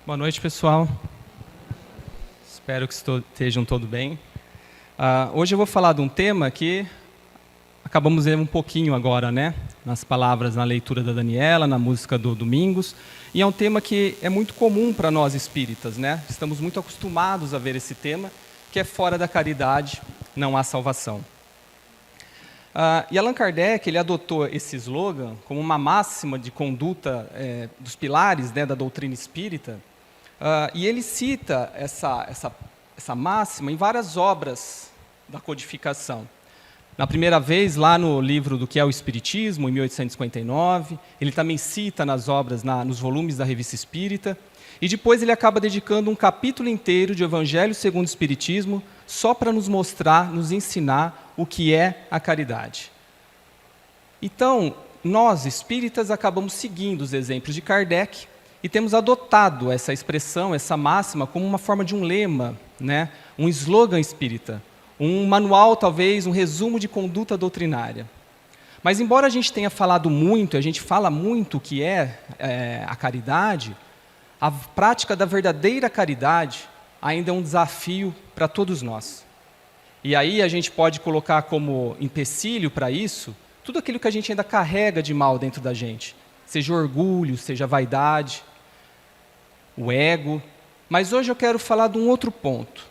Boa noite, pessoal. Espero que estejam todos bem. Hoje eu vou falar de um tema que acabamos vendo um pouquinho agora, né? Nas palavras, na leitura da Daniela, na música do Domingos. E é um tema que é muito comum para nós espíritas, né? Estamos muito acostumados a ver esse tema, que é fora da caridade, não há salvação. E Allan Kardec ele adotou esse slogan como uma máxima de conduta dos pilares, né, da doutrina espírita, e ele cita essa máxima em várias obras da codificação. Na primeira vez, lá no livro do que é o Espiritismo, em 1859, ele também cita nas obras, nos volumes da Revista Espírita, e depois ele acaba dedicando um capítulo inteiro de Evangelho segundo o Espiritismo, só para nos mostrar, nos ensinar o que é a caridade. Então, nós, espíritas, acabamos seguindo os exemplos de Kardec e temos adotado essa expressão, essa máxima, como uma forma de um lema, né? Um slogan espírita, um manual, talvez, um resumo de conduta doutrinária. Mas, embora a gente tenha falado muito, a gente fala muito o que é a caridade, a prática da verdadeira caridade ainda é um desafio para todos nós. E aí a gente pode colocar como empecilho para isso tudo aquilo que a gente ainda carrega de mal dentro da gente, seja orgulho, seja vaidade, o ego. Mas hoje eu quero falar de um outro ponto,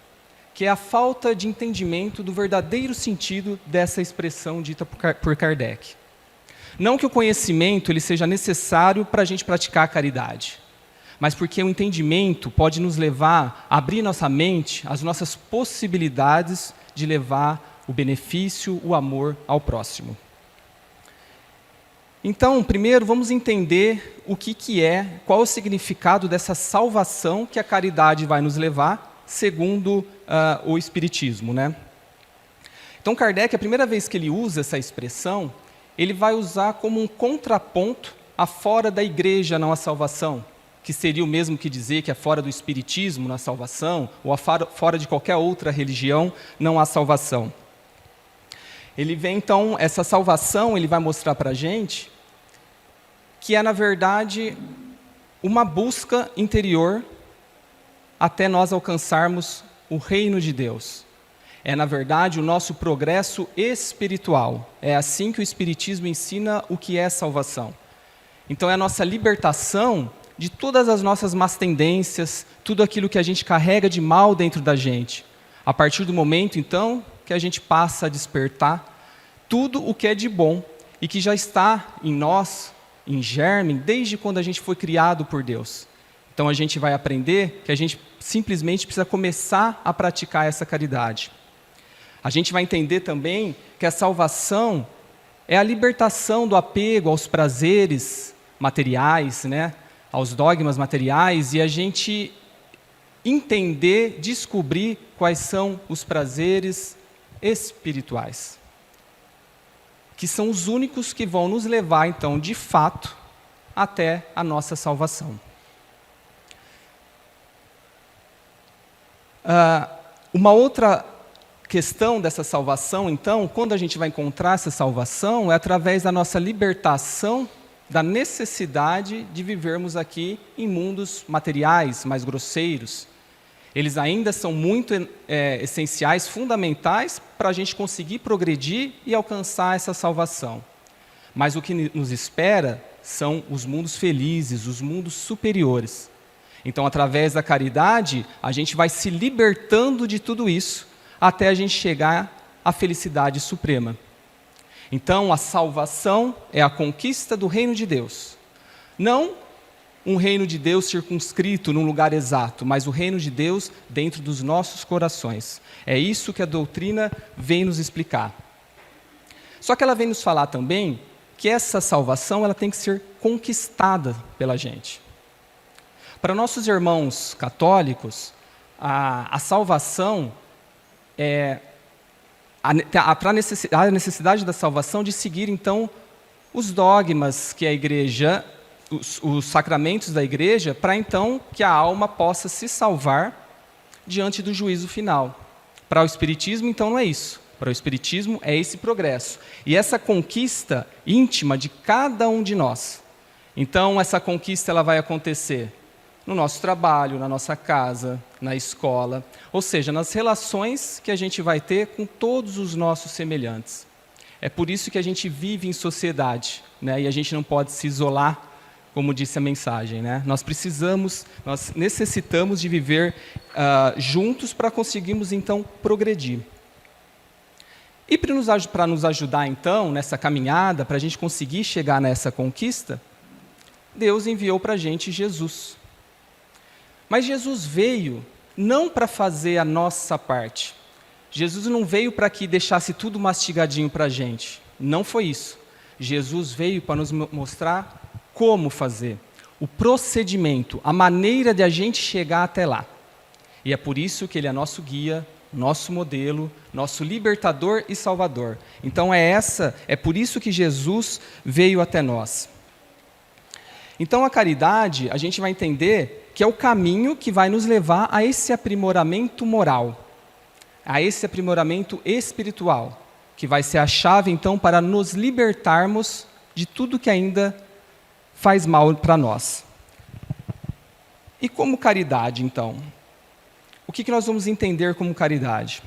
que é a falta de entendimento do verdadeiro sentido dessa expressão dita por Kardec. Não que o conhecimento ele seja necessário para a gente praticar a caridade, mas porque o entendimento pode nos levar a abrir nossa mente às nossas possibilidades de levar o benefício, o amor ao próximo. Então, primeiro, vamos entender o que é, qual é o significado dessa salvação que a caridade vai nos levar, segundo o Espiritismo, né? Então, Kardec, a primeira vez que ele usa essa expressão, ele vai usar como um contraponto a fora da igreja não há salvação, que seria o mesmo que dizer que é fora do Espiritismo na salvação, ou fora de qualquer outra religião não há salvação. Ele vem, então, essa salvação, ele vai mostrar para a gente que é, na verdade, uma busca interior até nós alcançarmos o reino de Deus. É, na verdade, o nosso progresso espiritual. É assim que o Espiritismo ensina o que é salvação. Então, é a nossa libertação de todas as nossas más tendências, tudo aquilo que a gente carrega de mal dentro da gente. A partir do momento, então, que a gente passa a despertar tudo o que é de bom e que já está em nós, em germe, desde quando a gente foi criado por Deus. Então, a gente vai aprender que a gente simplesmente precisa começar a praticar essa caridade. A gente vai entender também que a salvação é a libertação do apego aos prazeres materiais, né? Aos dogmas materiais, e a gente entender, descobrir quais são os prazeres espirituais, que são os únicos que vão nos levar, então, de fato, até a nossa salvação. Uma outra questão dessa salvação, então, quando a gente vai encontrar essa salvação, é através da nossa libertação da necessidade de vivermos aqui em mundos materiais mais grosseiros. Eles ainda são muito essenciais, fundamentais, para a gente conseguir progredir e alcançar essa salvação. Mas o que nos espera são os mundos felizes, os mundos superiores. Então, através da caridade, a gente vai se libertando de tudo isso, até a gente chegar à felicidade suprema. Então, a salvação é a conquista do reino de Deus. Não um reino de Deus circunscrito num lugar exato, mas o reino de Deus dentro dos nossos corações. É isso que a doutrina vem nos explicar. Só que ela vem nos falar também que essa salvação ela tem que ser conquistada pela gente. Para nossos irmãos católicos, a salvação é a necessidade da salvação de seguir, então, os dogmas que a igreja, os sacramentos da igreja, para, então, que a alma possa se salvar diante do juízo final. Para o Espiritismo, então, não é isso. Para o Espiritismo, é esse progresso. E essa conquista íntima de cada um de nós. Então, essa conquista ela vai acontecer no nosso trabalho, na nossa casa, na escola, ou seja, nas relações que a gente vai ter com todos os nossos semelhantes. É por isso que a gente vive em sociedade, né? E a gente não pode se isolar, como disse a mensagem, né? Nós necessitamos de viver juntos para conseguirmos, então, progredir. E para nos ajudar, então, nessa caminhada, para a gente conseguir chegar nessa conquista, Deus enviou para a gente Jesus. Mas Jesus veio não para fazer a nossa parte. Jesus não veio para que deixasse tudo mastigadinho para a gente. Não foi isso. Jesus veio para nos mostrar como fazer, o procedimento, a maneira de a gente chegar até lá. E é por isso que Ele é nosso guia, nosso modelo, nosso libertador e salvador. Então é por isso que Jesus veio até nós. Então a caridade, a gente vai entender que é o caminho que vai nos levar a esse aprimoramento moral, a esse aprimoramento espiritual, que vai ser a chave então para nos libertarmos de tudo que ainda faz mal para nós. E como caridade, então? O que nós vamos entender como caridade?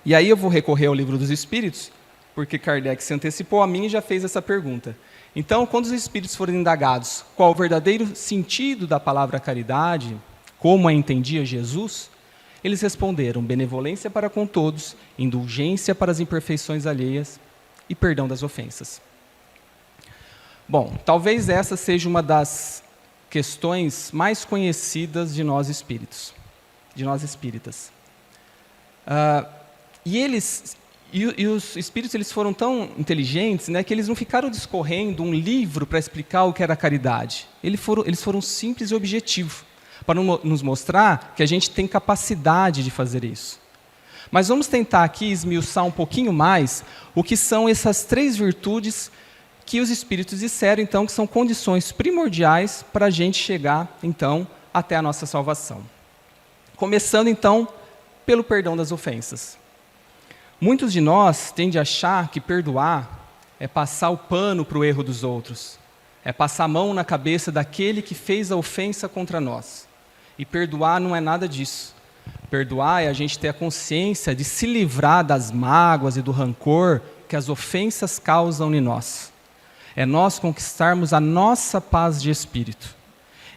E aí eu vou recorrer ao Livro dos Espíritos, porque Kardec se antecipou a mim e já fez essa pergunta. Então, quando os Espíritos foram indagados qual o verdadeiro sentido da palavra caridade, como a entendia Jesus, eles responderam: benevolência para com todos, indulgência para as imperfeições alheias e perdão das ofensas. Bom, talvez essa seja uma das questões mais conhecidas de nós espíritas. E os espíritos eles foram tão inteligentes, né, que eles não ficaram discorrendo um livro para explicar o que era caridade. Eles foram simples e objetivos, para nos mostrar que a gente tem capacidade de fazer isso. Mas vamos tentar aqui esmiuçar um pouquinho mais o que são essas 3 virtudes que os Espíritos disseram, então, que são condições primordiais para a gente chegar, então, até a nossa salvação. Começando, então, pelo perdão das ofensas. Muitos de nós tendem a achar que perdoar é passar o pano para o erro dos outros, é passar a mão na cabeça daquele que fez a ofensa contra nós. E perdoar não é nada disso. Perdoar é a gente ter a consciência de se livrar das mágoas e do rancor que as ofensas causam em nós. É nós conquistarmos a nossa paz de espírito.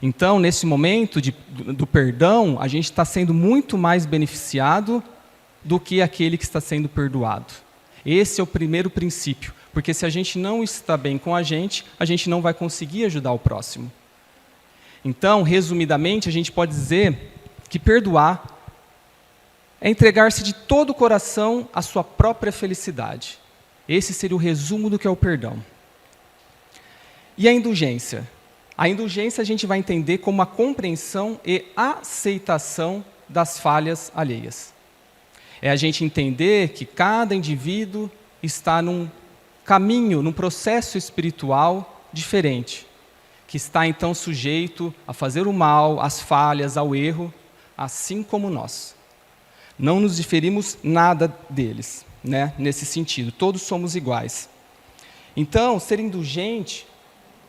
Então, nesse momento do perdão, a gente está sendo muito mais beneficiado do que aquele que está sendo perdoado. Esse é o primeiro princípio, porque se a gente não está bem com a gente não vai conseguir ajudar o próximo. Então, resumidamente, a gente pode dizer que perdoar é entregar-se de todo o coração à sua própria felicidade. Esse seria o resumo do que é o perdão. E a indulgência? A indulgência a gente vai entender como a compreensão e aceitação das falhas alheias. É a gente entender que cada indivíduo está num caminho, num processo espiritual diferente, que está então sujeito a fazer o mal, às falhas, ao erro, assim como nós. Não nos diferimos nada deles, né? Nesse sentido, todos somos iguais. Então, ser indulgente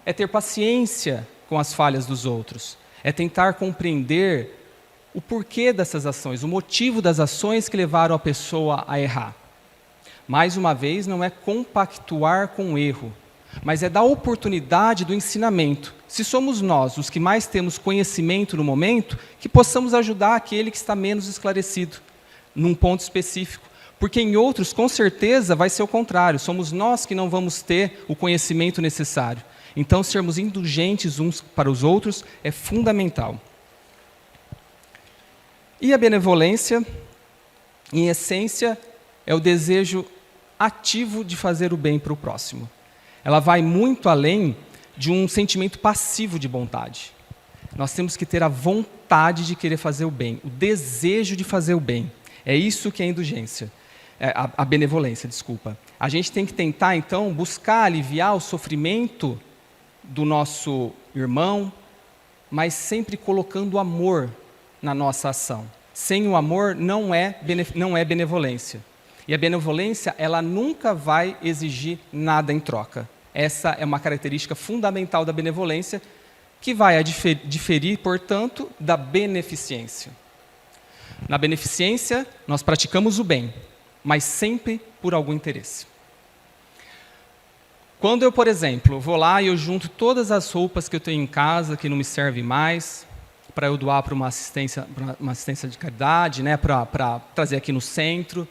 é ter paciência com as falhas dos outros, é tentar compreender o porquê dessas ações, o motivo das ações que levaram a pessoa a errar. Mais uma vez, não é compactuar com o erro, mas é dar oportunidade do ensinamento. Se somos nós os que mais temos conhecimento no momento, que possamos ajudar aquele que está menos esclarecido, num ponto específico. Porque em outros, com certeza, vai ser o contrário. Somos nós que não vamos ter o conhecimento necessário. Então, sermos indulgentes uns para os outros é fundamental. E a benevolência, em essência, é o desejo ativo de fazer o bem para o próximo. Ela vai muito além de um sentimento passivo de bondade. Nós temos que ter a vontade de querer fazer o bem, o desejo de fazer o bem. É isso que é a indulgência, a benevolência, desculpa. A gente tem que tentar, então, buscar aliviar o sofrimento do nosso irmão, mas sempre colocando o amor na nossa ação. Sem o amor não é benevolência. E a benevolência, ela nunca vai exigir nada em troca. Essa é uma característica fundamental da benevolência, que vai diferir, portanto, da beneficência. Na beneficência, nós praticamos o bem, mas sempre por algum interesse. Quando eu, por exemplo, vou lá e eu junto todas as roupas que eu tenho em casa, que não me servem mais, para eu doar para uma assistência de caridade, né, para trazer aqui no centro,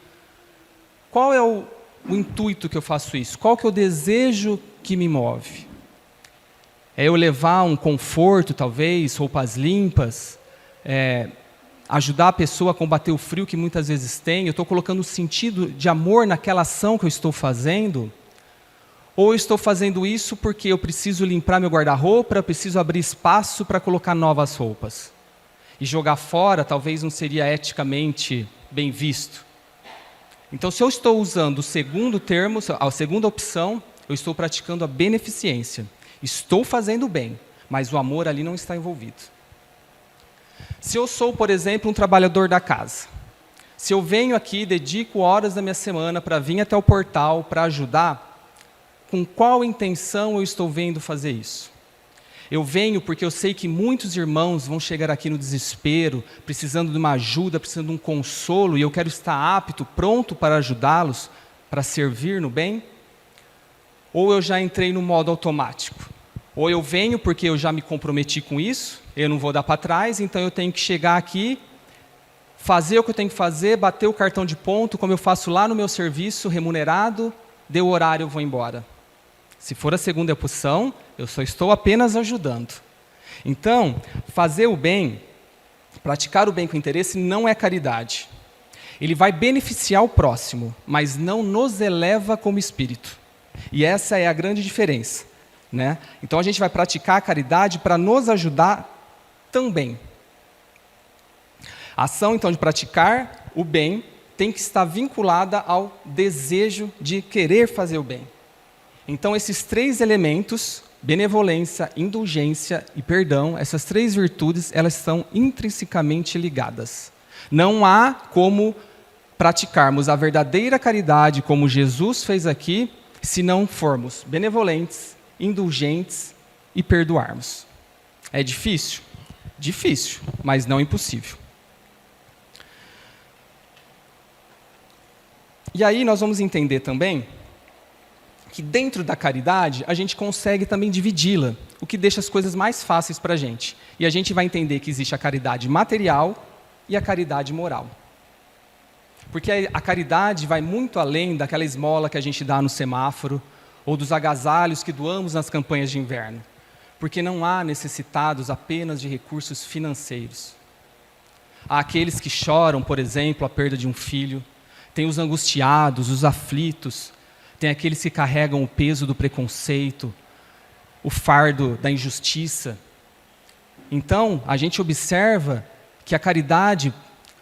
qual é o intuito que eu faço isso? Qual que é o desejo que me move? É eu levar um conforto, talvez, roupas limpas, ajudar a pessoa a combater o frio que muitas vezes tem? Eu estou colocando um sentido de amor naquela ação que eu estou fazendo? Ou eu estou fazendo isso porque eu preciso limpar meu guarda-roupa, eu preciso abrir espaço para colocar novas roupas? E jogar fora talvez não seria eticamente bem visto. Então, se eu estou usando o segundo termo, a segunda opção, eu estou praticando a beneficência. Estou fazendo o bem, mas o amor ali não está envolvido. Se eu sou, por exemplo, um trabalhador da casa, se eu venho aqui, dedico horas da minha semana para vir até o portal, para ajudar, com qual intenção eu estou vendo fazer isso? Eu venho porque eu sei que muitos irmãos vão chegar aqui no desespero, precisando de uma ajuda, precisando de um consolo, e eu quero estar apto, pronto para ajudá-los, para servir no bem? Ou eu já entrei no modo automático? Ou eu venho porque eu já me comprometi com isso, eu não vou dar para trás, então eu tenho que chegar aqui, fazer o que eu tenho que fazer, bater o cartão de ponto, como eu faço lá no meu serviço, remunerado, deu o horário, eu vou embora. Se for a segunda opção, eu só estou apenas ajudando. Então, fazer o bem, praticar o bem com interesse não é caridade. Ele vai beneficiar o próximo, mas não nos eleva como espírito. E essa é a grande diferença, né? Então a gente vai praticar a caridade para nos ajudar também. A ação, então, de praticar o bem tem que estar vinculada ao desejo de querer fazer o bem. Então, esses três elementos, benevolência, indulgência e perdão, essas três virtudes, elas estão intrinsecamente ligadas. Não há como praticarmos a verdadeira caridade, como Jesus fez aqui, se não formos benevolentes, indulgentes e perdoarmos. É difícil? Difícil, mas não impossível. E aí nós vamos entender também que dentro da caridade a gente consegue também dividi-la, o que deixa as coisas mais fáceis para a gente. E a gente vai entender que existe a caridade material e a caridade moral. Porque a caridade vai muito além daquela esmola que a gente dá no semáforo, ou dos agasalhos que doamos nas campanhas de inverno. Porque não há necessitados apenas de recursos financeiros. Há aqueles que choram, por exemplo, a perda de um filho, tem os angustiados, os aflitos, tem aqueles que carregam o peso do preconceito, o fardo da injustiça. Então, a gente observa que a caridade,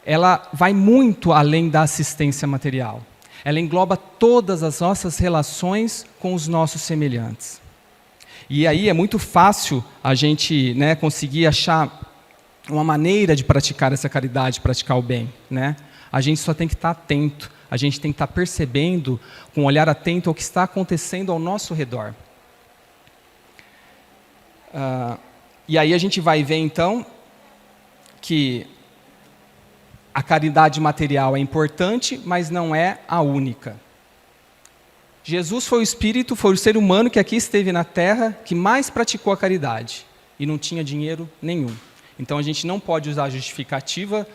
ela vai muito além da assistência material. Ela engloba todas as nossas relações com os nossos semelhantes. E aí é muito fácil a gente, né, conseguir achar uma maneira de praticar essa caridade, praticar o bem, né? A gente só tem que estar atento. A gente tem que estar percebendo, com um olhar atento ao que está acontecendo ao nosso redor. E aí a gente vai ver, então, que a caridade material é importante, mas não é a única. Jesus foi o espírito, foi o ser humano que aqui esteve na Terra, que mais praticou a caridade, e não tinha dinheiro nenhum. Então a gente não pode usar a justificativa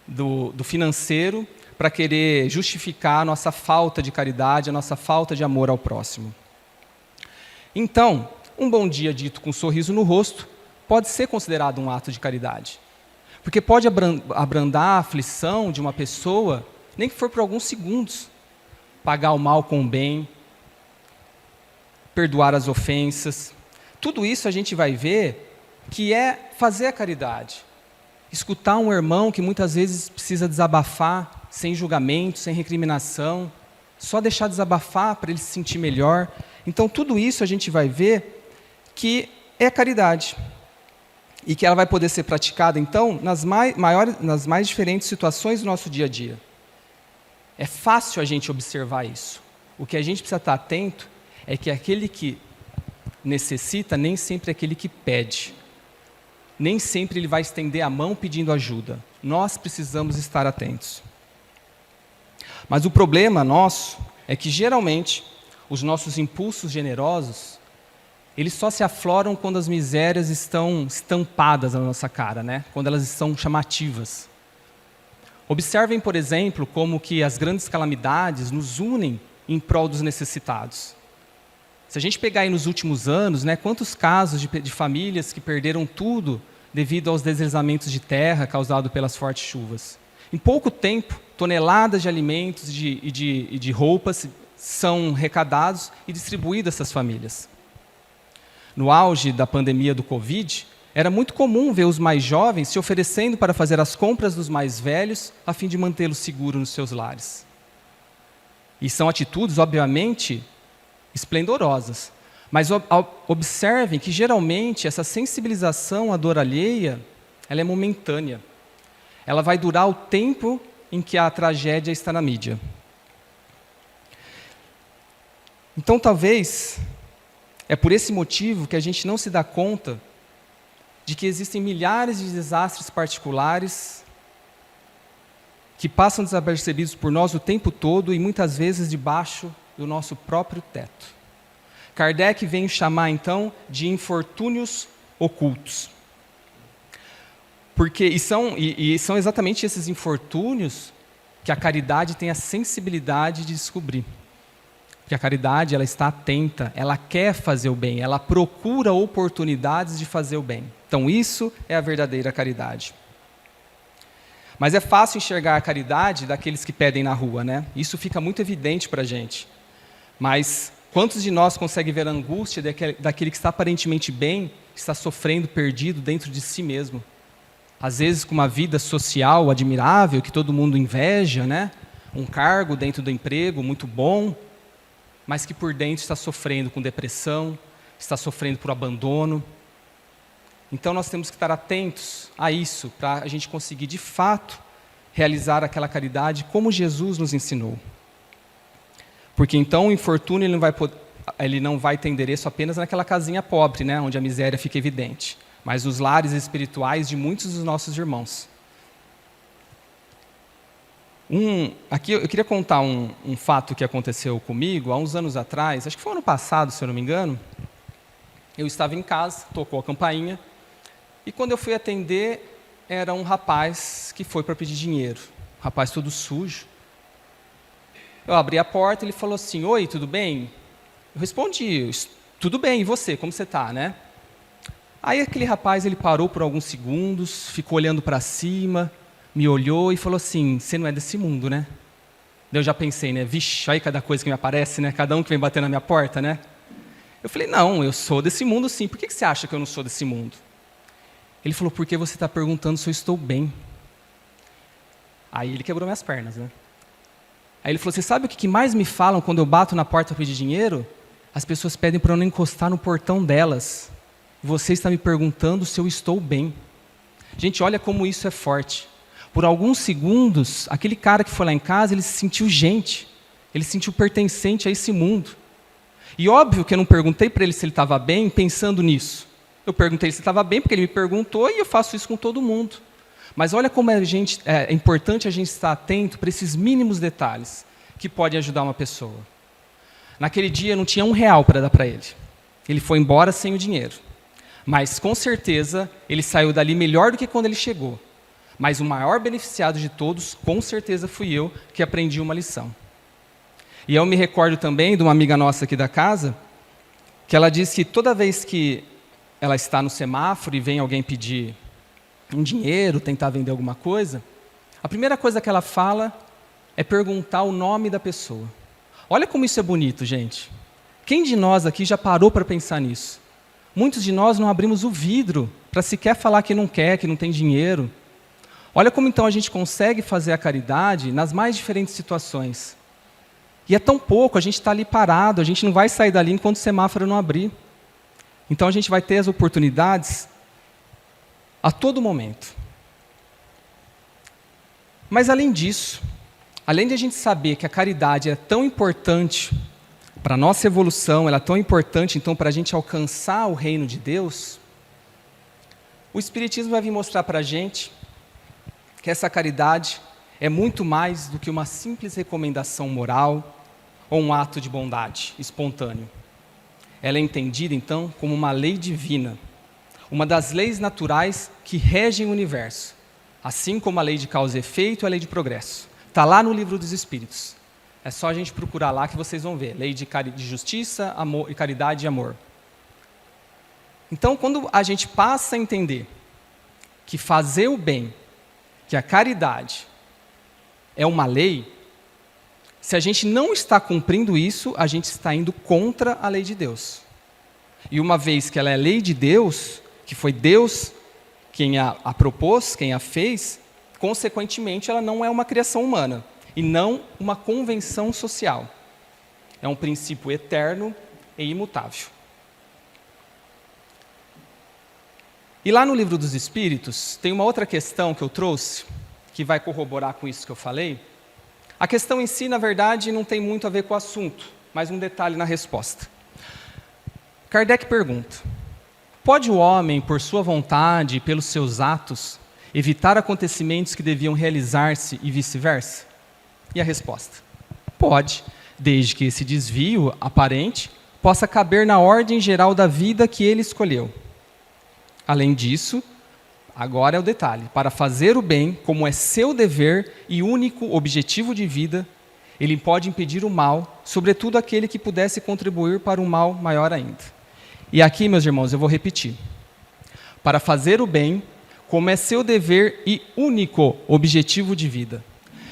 do financeiro para querer justificar a nossa falta de caridade, a nossa falta de amor ao próximo. Então, um bom dia dito com um sorriso no rosto pode ser considerado um ato de caridade. Porque pode abrandar a aflição de uma pessoa, nem que for por alguns segundos. Pagar o mal com o bem, perdoar as ofensas. Tudo isso a gente vai ver que é fazer a caridade. Escutar um irmão que muitas vezes precisa desabafar, sem julgamento, sem recriminação, só deixar desabafar para ele se sentir melhor. Então, tudo isso a gente vai ver que é caridade. E que ela vai poder ser praticada, então, nas mais diferentes situações do nosso dia a dia. É fácil a gente observar isso. O que a gente precisa estar atento é que aquele que necessita nem sempre é aquele que pede, nem sempre ele vai estender a mão pedindo ajuda. Nós precisamos estar atentos. Mas o problema nosso é que, geralmente, os nossos impulsos generosos, eles só se afloram quando as misérias estão estampadas na nossa cara, né? Quando elas estão chamativas. Observem, por exemplo, como que as grandes calamidades nos unem em prol dos necessitados. Se a gente pegar aí nos últimos anos, né, quantos casos de famílias que perderam tudo devido aos deslizamentos de terra causados pelas fortes chuvas. Em pouco tempo, toneladas de alimentos e de roupas são arrecadados e distribuídos a essas famílias. No auge da pandemia do Covid, era muito comum ver os mais jovens se oferecendo para fazer as compras dos mais velhos, a fim de mantê-los seguros nos seus lares. E são atitudes, obviamente, esplendorosas. Mas observem que, geralmente, essa sensibilização à dor alheia, ela é momentânea. Ela vai durar o tempo em que a tragédia está na mídia. Então, talvez, é por esse motivo que a gente não se dá conta de que existem milhares de desastres particulares que passam desapercebidos por nós o tempo todo e muitas vezes debaixo do nosso próprio teto. Kardec vem chamar, então, de infortúnios ocultos. Porque, são exatamente esses infortúnios que a caridade tem a sensibilidade de descobrir. Porque a caridade, ela está atenta, ela quer fazer o bem, ela procura oportunidades de fazer o bem. Então, isso é a verdadeira caridade. Mas é fácil enxergar a caridade daqueles que pedem na rua, né? Isso fica muito evidente para a gente. Mas quantos de nós conseguem ver a angústia daquele que está aparentemente bem, está sofrendo, perdido dentro de si mesmo? Às vezes com uma vida social admirável, que todo mundo inveja, né? Um cargo dentro do emprego muito bom, mas que por dentro está sofrendo com depressão, está sofrendo por abandono. Então nós temos que estar atentos a isso, para a gente conseguir de fato realizar aquela caridade como Jesus nos ensinou. Porque então o infortúnio ele não vai ter endereço apenas naquela casinha pobre, né, onde a miséria fica evidente, mas nos lares espirituais de muitos dos nossos irmãos. Aqui eu queria contar um fato que aconteceu comigo há uns anos atrás, acho que foi ano passado, se eu não me engano. Eu estava em casa, tocou a campainha, e quando eu fui atender, era um rapaz que foi para pedir dinheiro. Um rapaz todo sujo. Eu abri a porta, ele falou assim: "Oi, tudo bem?" Eu respondi: "Tudo bem, e você, como você está, né?" Aí aquele rapaz, ele parou por alguns segundos, ficou olhando para cima, me olhou e falou assim: "Você não é desse mundo, né?" Daí eu já pensei, né? Vixe, aí cada coisa que me aparece, né? Cada um que vem bater na minha porta, né? Eu falei: "Não, eu sou desse mundo sim. Por que você acha que eu não sou desse mundo?" Ele falou: "Porque você está perguntando se eu estou bem." Aí ele quebrou minhas pernas, né? Aí ele falou: "Você sabe o que mais me falam quando eu bato na porta para pedir dinheiro? As pessoas pedem para eu não encostar no portão delas. Você está me perguntando se eu estou bem." Gente, olha como isso é forte. Por alguns segundos, aquele cara que foi lá em casa, ele se sentiu gente. Ele se sentiu pertencente a esse mundo. E óbvio que eu não perguntei para ele se ele estava bem pensando nisso. Eu perguntei se ele estava bem porque ele me perguntou e eu faço isso com todo mundo. Mas olha como é importante a gente estar atento para esses mínimos detalhes que podem ajudar uma pessoa. Naquele dia eu não tinha R$1 para dar para ele. Ele foi embora sem o dinheiro. Mas com certeza ele saiu dali melhor do que quando ele chegou. Mas o maior beneficiado de todos, com certeza fui eu, que aprendi uma lição. E eu me recordo também de uma amiga nossa aqui da casa, que ela disse que toda vez que ela está no semáforo e vem alguém pedir um dinheiro, tentar vender alguma coisa, a primeira coisa que ela fala é perguntar o nome da pessoa. Olha como isso é bonito, gente. Quem de nós aqui já parou para pensar nisso? Muitos de nós não abrimos o vidro para sequer falar que não quer, que não tem dinheiro. Olha como então a gente consegue fazer a caridade nas mais diferentes situações. E é tão pouco, a gente está ali parado, a gente não vai sair dali enquanto o semáforo não abrir. Então a gente vai ter as oportunidades a todo momento. Mas além disso, além de a gente saber que a caridade é tão importante para a nossa evolução, ela é tão importante então para a gente alcançar o reino de Deus, O Espiritismo vai vir mostrar para a gente que essa caridade é muito mais do que uma simples recomendação moral ou um ato de bondade espontâneo. Ela é entendida, então, como uma lei divina, uma das leis naturais que regem o universo, assim como a lei de causa e efeito e a lei de progresso. Está lá no Livro dos Espíritos. É só a gente procurar lá que vocês vão ver. Lei de justiça, amor, e caridade e amor. Então, quando a gente passa a entender que fazer o bem, que a caridade é uma lei, se a gente não está cumprindo isso, a gente está indo contra a lei de Deus. E uma vez que ela é lei de Deus, que foi Deus quem a propôs, quem a fez, consequentemente ela não é uma criação humana e não uma convenção social. É um princípio eterno e imutável. E lá no Livro dos Espíritos, tem uma outra questão que eu trouxe, que vai corroborar com isso que eu falei. A questão em si, na verdade, não tem muito a ver com o assunto, mas um detalhe na resposta. Kardec pergunta: pode o homem, por sua vontade e pelos seus atos, evitar acontecimentos que deviam realizar-se e vice-versa? E a resposta: pode, desde que esse desvio aparente possa caber na ordem geral da vida que ele escolheu. Além disso, agora é o detalhe: para fazer o bem, como é seu dever e único objetivo de vida, ele pode impedir o mal, sobretudo aquele que pudesse contribuir para um mal maior ainda. E aqui, meus irmãos, eu vou repetir. Para fazer o bem, como é seu dever e único objetivo de vida.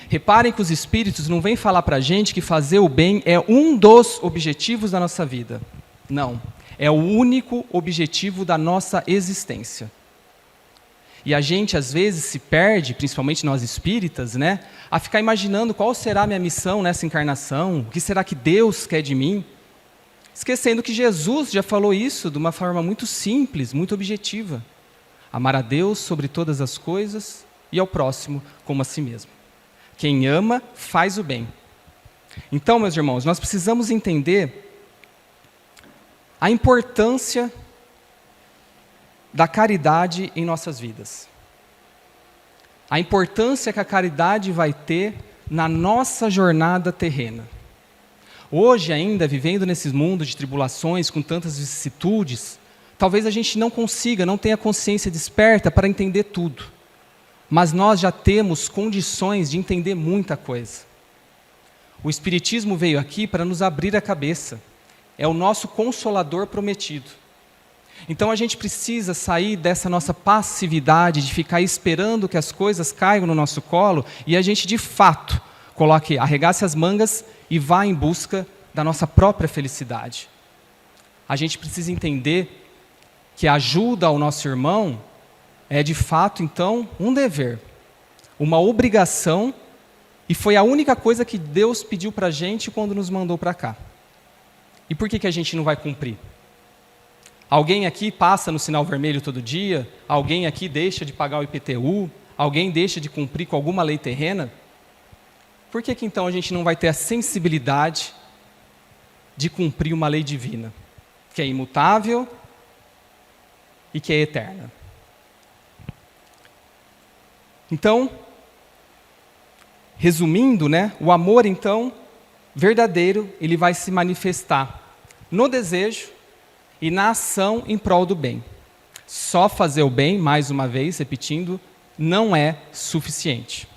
Reparem que os Espíritos não vêm falar para a gente que fazer o bem é um dos objetivos da nossa vida. Não. É o único objetivo da nossa existência. E a gente, às vezes, se perde, principalmente nós espíritas, né, a ficar imaginando qual será a minha missão nessa encarnação, o que será que Deus quer de mim, esquecendo que Jesus já falou isso de uma forma muito simples, muito objetiva. Amar a Deus sobre todas as coisas e ao próximo como a si mesmo. Quem ama, faz o bem. Então, meus irmãos, nós precisamos entender a importância da caridade em nossas vidas. A importância que a caridade vai ter na nossa jornada terrena. Hoje ainda, vivendo nesse mundo de tribulações, com tantas vicissitudes, talvez a gente não consiga, não tenha consciência desperta para entender tudo. Mas nós já temos condições de entender muita coisa. O Espiritismo veio aqui para nos abrir a cabeça. É o nosso consolador prometido. Então a gente precisa sair dessa nossa passividade de ficar esperando que as coisas caiam no nosso colo e a gente de fato arregace as mangas e vá em busca da nossa própria felicidade. A gente precisa entender que a ajuda ao nosso irmão é de fato então um dever, uma obrigação, e foi a única coisa que Deus pediu para a gente quando nos mandou para cá. E por que a gente não vai cumprir? Alguém aqui passa no sinal vermelho todo dia? Alguém aqui deixa de pagar o IPTU? Alguém deixa de cumprir com alguma lei terrena? Por que então a gente não vai ter a sensibilidade de cumprir uma lei divina, que é imutável e que é eterna? Então, resumindo, o amor então verdadeiro, ele vai se manifestar no desejo e na ação em prol do bem. Só fazer o bem, mais uma vez, repetindo, não é suficiente.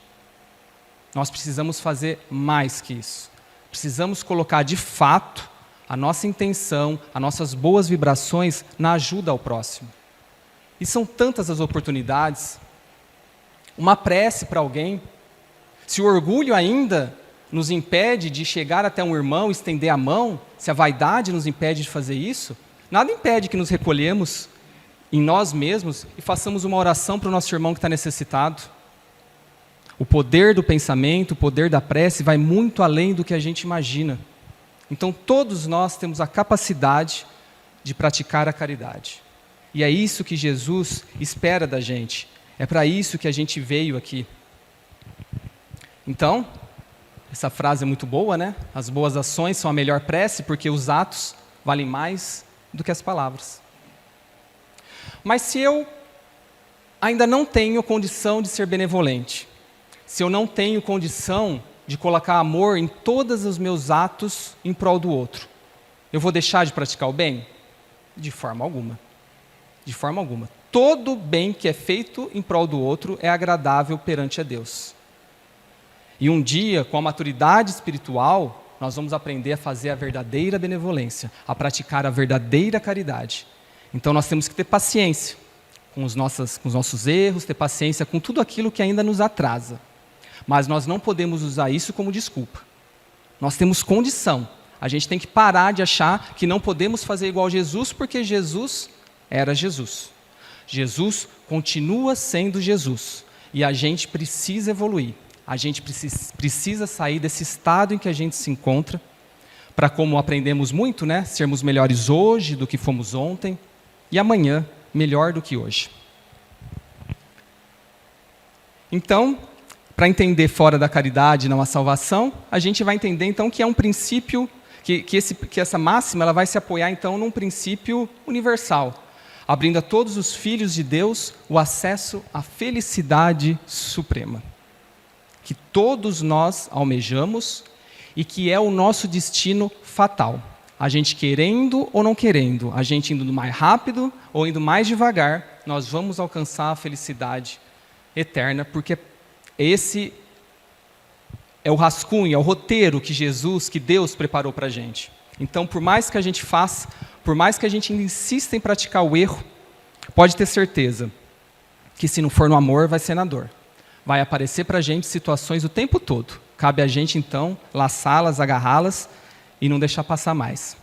Nós precisamos fazer mais que isso. Precisamos colocar de fato a nossa intenção, as nossas boas vibrações na ajuda ao próximo. E são tantas as oportunidades. Uma prece para alguém. Se o orgulho ainda nos impede de chegar até um irmão, estender a mão, se a vaidade nos impede de fazer isso, nada impede que nos recolhemos em nós mesmos e façamos uma oração para o nosso irmão que está necessitado. O poder do pensamento, o poder da prece vai muito além do que a gente imagina. Então todos nós temos a capacidade de praticar a caridade. E é isso que Jesus espera da gente. É para isso que a gente veio aqui. Então, essa frase é muito boa, né? As boas ações são a melhor prece, porque os atos valem mais do que as palavras. Mas se eu ainda não tenho condição de ser benevolente, se eu não tenho condição de colocar amor em todos os meus atos em prol do outro, eu vou deixar de praticar o bem? De forma alguma. De forma alguma. Todo bem que é feito em prol do outro é agradável perante a Deus. E um dia, com a maturidade espiritual, nós vamos aprender a fazer a verdadeira benevolência, a praticar a verdadeira caridade. Então nós temos que ter paciência com os nossos erros, ter paciência com tudo aquilo que ainda nos atrasa. Mas nós não podemos usar isso como desculpa. Nós temos condição. A gente tem que parar de achar que não podemos fazer igual a Jesus, porque Jesus era Jesus. Jesus continua sendo Jesus. E a gente precisa evoluir. A gente precisa sair desse estado em que a gente se encontra, para, como aprendemos muito, né, sermos melhores hoje do que fomos ontem, e amanhã melhor do que hoje. Então, para entender fora da caridade não a salvação, a gente vai entender então que é um princípio, que essa máxima ela vai se apoiar então num princípio universal, abrindo a todos os filhos de Deus o acesso à felicidade suprema, que todos nós almejamos e que é o nosso destino fatal. A gente querendo ou não querendo, a gente indo mais rápido ou indo mais devagar, nós vamos alcançar a felicidade eterna, porque esse é o rascunho, é o roteiro que Deus preparou para a gente. Então, por mais que a gente faça, por mais que a gente insista em praticar o erro, pode ter certeza que se não for no amor, vai ser na dor. Vai aparecer para a gente situações o tempo todo. Cabe a gente, então, laçá-las, agarrá-las e não deixar passar mais.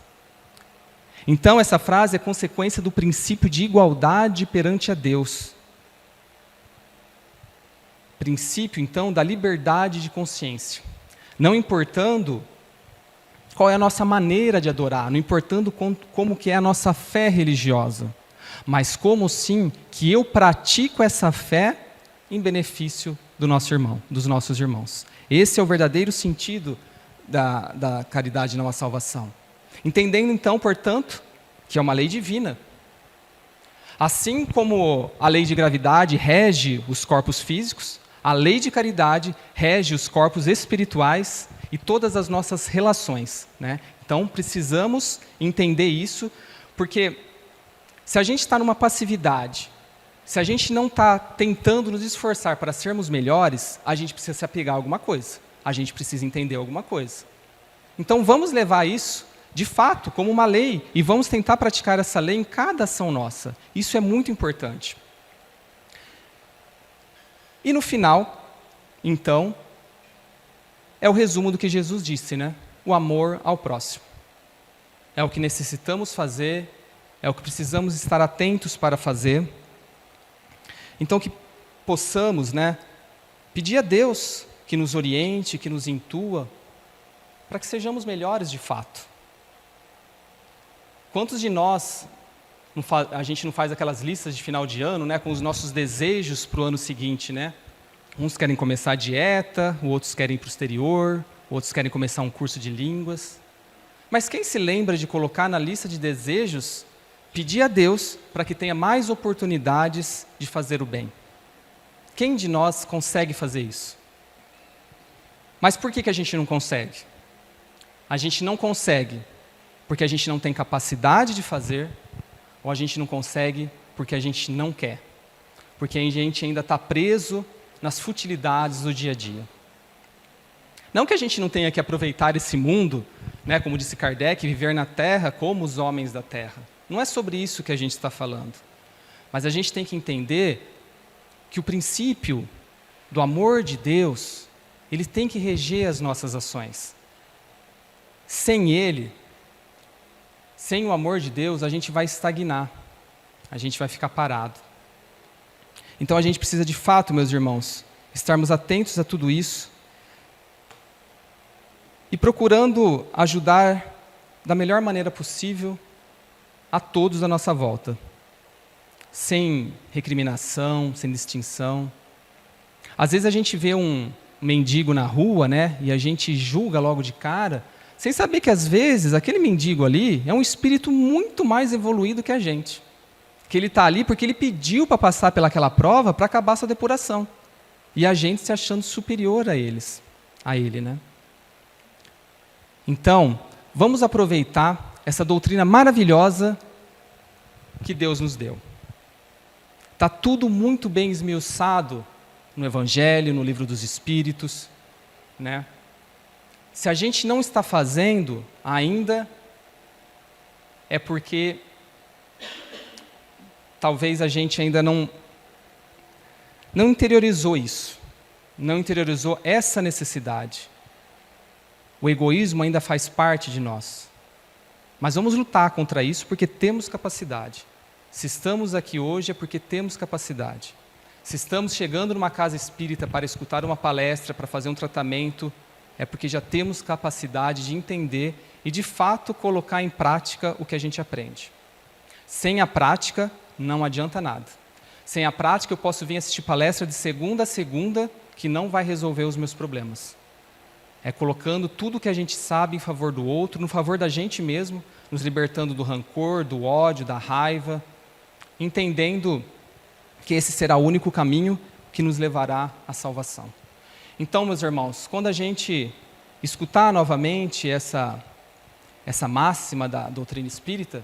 Então, essa frase é consequência do princípio de igualdade perante a Deus. Princípio, então, da liberdade de consciência. Não importando qual é a nossa maneira de adorar, não importando como que é a nossa fé religiosa, mas como sim que eu pratico essa fé em benefício do nosso irmão, dos nossos irmãos. Esse é o verdadeiro sentido da caridade não à salvação. Entendendo então, portanto, que é uma lei divina. Assim como a lei de gravidade rege os corpos físicos, a lei de caridade rege os corpos espirituais e todas as nossas relações, né? Então, precisamos entender isso, porque se a gente está numa passividade, se a gente não está tentando nos esforçar para sermos melhores, a gente precisa se apegar a alguma coisa, a gente precisa entender alguma coisa. Então, vamos levar isso, de fato, como uma lei, e vamos tentar praticar essa lei em cada ação nossa. Isso é muito importante. E no final, então, é o resumo do que Jesus disse, né? O amor ao próximo. É o que necessitamos fazer, é o que precisamos estar atentos para fazer. Então, que possamos, né, pedir a Deus que nos oriente, que nos intua, para que sejamos melhores de fato. Quantos de nós, a gente não faz aquelas listas de final de ano, né, com os nossos desejos para o ano seguinte, né? Uns querem começar a dieta, outros querem ir para o exterior, outros querem começar um curso de línguas. Mas quem se lembra de colocar na lista de desejos, pedir a Deus para que tenha mais oportunidades de fazer o bem? Quem de nós consegue fazer isso? Mas por que a gente não consegue? A gente não consegue porque a gente não tem capacidade de fazer, ou a gente não consegue porque a gente não quer. Porque a gente ainda está preso nas futilidades do dia a dia. Não que a gente não tenha que aproveitar esse mundo, né, como disse Kardec, viver na Terra como os homens da Terra. Não é sobre isso que a gente está falando. Mas a gente tem que entender que o princípio do amor de Deus, ele tem que reger as nossas ações. Sem ele, sem o amor de Deus, a gente vai estagnar, a gente vai ficar parado. Então a gente precisa de fato, meus irmãos, estarmos atentos a tudo isso e procurando ajudar da melhor maneira possível a todos à nossa volta, sem recriminação, sem distinção. Às vezes a gente vê um mendigo na rua, né, e a gente julga logo de cara, sem saber que às vezes aquele mendigo ali é um espírito muito mais evoluído que a gente. que ele está ali porque ele pediu para passar pelaquela prova para acabar sua depuração. E a gente se achando superior a ele, né? Então, vamos aproveitar essa doutrina maravilhosa que Deus nos deu. Está tudo muito bem esmiuçado no Evangelho, no Livro dos Espíritos, né? Se a gente não está fazendo ainda, é porque talvez a gente ainda não interiorizou isso, não interiorizou essa necessidade. O egoísmo ainda faz parte de nós. Mas vamos lutar contra isso porque temos capacidade. Se estamos aqui hoje é porque temos capacidade. Se estamos chegando numa casa espírita para escutar uma palestra, para fazer um tratamento, é porque já temos capacidade de entender e, de fato, colocar em prática o que a gente aprende. Sem a prática, não adianta nada. Sem a prática, eu posso vir assistir palestra de segunda a segunda, que não vai resolver os meus problemas. É colocando tudo o que a gente sabe em favor do outro, no favor da gente mesmo, nos libertando do rancor, do ódio, da raiva, entendendo que esse será o único caminho que nos levará à salvação. Então, meus irmãos, quando a gente escutar novamente essa máxima da doutrina espírita,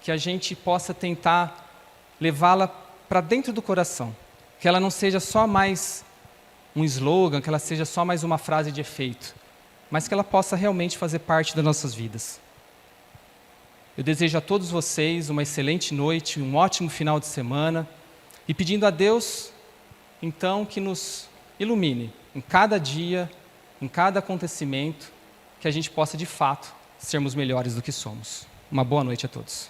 que a gente possa tentar levá-la para dentro do coração, que ela não seja só mais um slogan, que ela seja só mais uma frase de efeito, mas que ela possa realmente fazer parte das nossas vidas. Eu desejo a todos vocês uma excelente noite, um ótimo final de semana, e pedindo a Deus, então, que nos ilumine em cada dia, em cada acontecimento, que a gente possa, de fato, sermos melhores do que somos. Uma boa noite a todos.